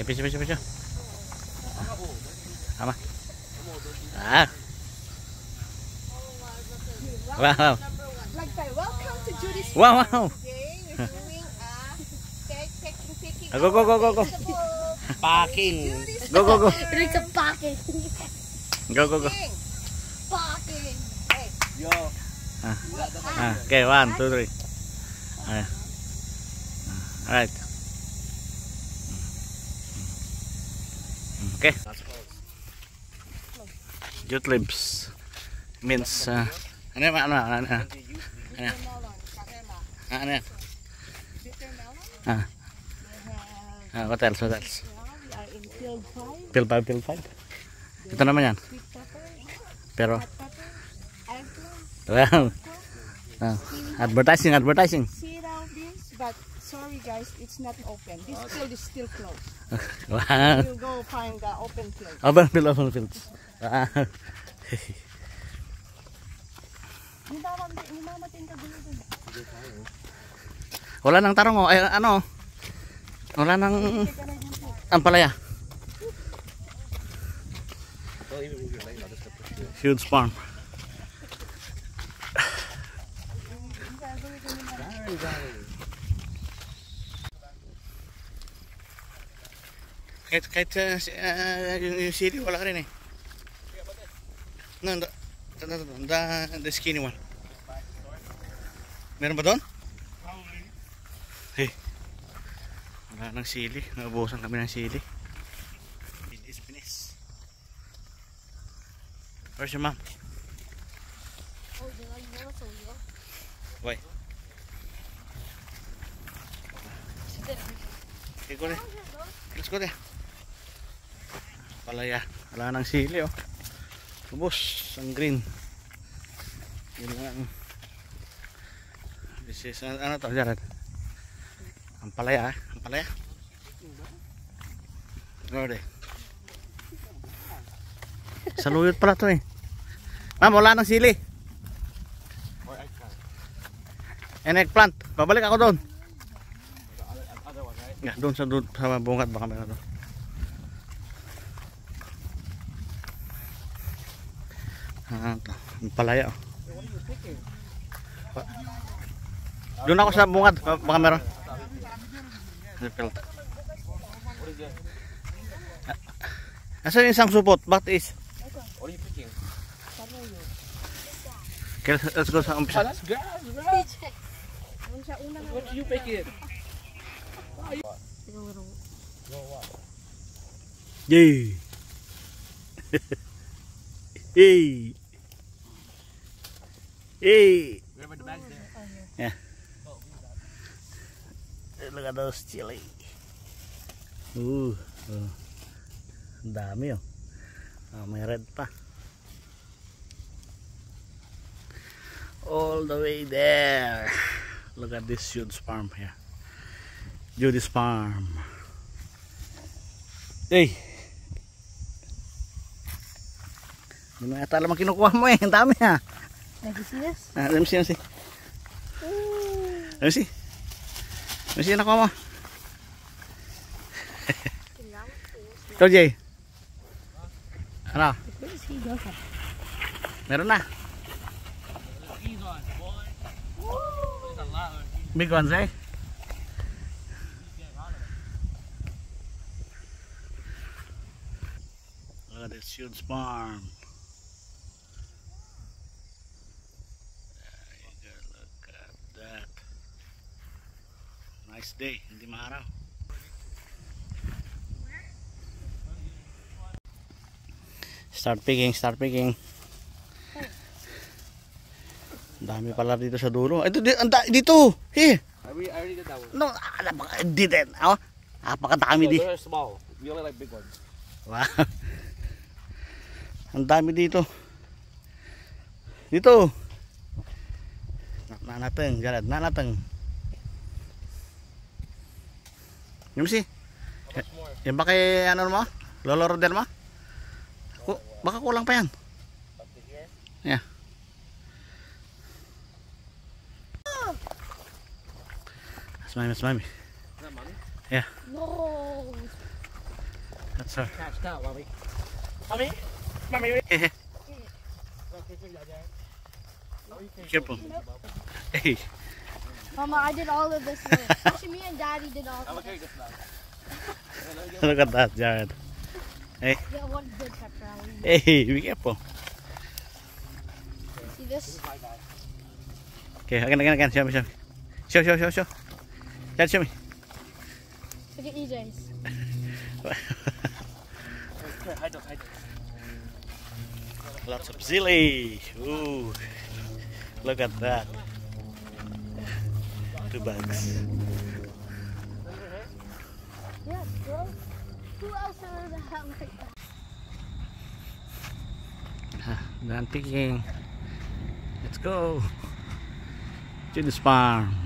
Okay, piso. Tama. Ah. Wow. Welcome to Judy's Wow. Today we're doing picking. Go. Packing. Go. It's a pocket. Go. Packing. Hey. Yo. Okay, 1, 2, 3. Alright. Okay. Jute limbs means ano? What else? We are in field 5. Field 5. Ito naman yan. Sweet pepper, Pero, hot pepper, eggplant, well, advertising. cereal beans, but sorry guys, it's not open. This field is still closed. Wow. We'll go find the open field. Open fields. Wow. Wala nang tarong oh. Ay, ano? Wala nang ampalaya. Huge farm. Kahit yung city wala ka rin eh. No, the skinny one. Meron ba doon? Hey. Wala nang sili. Nabuhusan kami ng sili. Pinis. Where's your mom? Why? Okay, go there. Let's go there. Palaya. Wala nang sili oh. Ubos. Ang green. Yun lang. This is, ano to, Jared? Ampalaya. Gorde. Saluyot pala to eh. Ma'am, wala nang sili. And eggplant. Babalik ako doon. Yeah, doon sa bungat baka meron doon. Ampalaya oh. Doon ako sa bungad, baka meron. Asan yung isang supot? Bakit is? What are you picking? Okay, let's go sa umpisa. That's grass, bro. What are you picking? Yay! Hey! Where are the bags there? Yeah. Look at those chili. Ang dami oh. May red pa. All the way there. Look at this huge farm here. Judy's farm. Hey. Hindi mo yata alam ang kinukuha mo eh. Ang dami ha. Let Let me see. Nakuha mo. Ito, Jay. Ano? Meron na. Big ones, eh? Look at this huge farm. Look at that. Nice day, hindi maaraw. Start picking. Dami pala dito sa dulo. Ito dito. Here. I already did that one. No, didn't. Oh, napakadami di. Those are small. We only like big ones. Wow. Ang dami dito. Dito. Nanateng, Jared, nanateng. Yung si. Yan ba kay ano mo? Lolo Rodel mo? Baka kulang pa yan. Yeah. That's mommy. Is that mommy? Yeah. No. Sir. Catch that, Mommy. Mommy? Mommy, Careful. Hey. Mama, I did all of this work. Actually, me and Daddy did all of this. Look at that, Jared. Hey. Get one good pepperoni. Hey, be careful. See this? Okay, again. Show me. Show. Dad, show me. Look at EJ's. Lots of zilly. Ooh. Look at that. 2 bags. Yeah, bro. Who else ever had like that? Done picking. Let's go to this farm.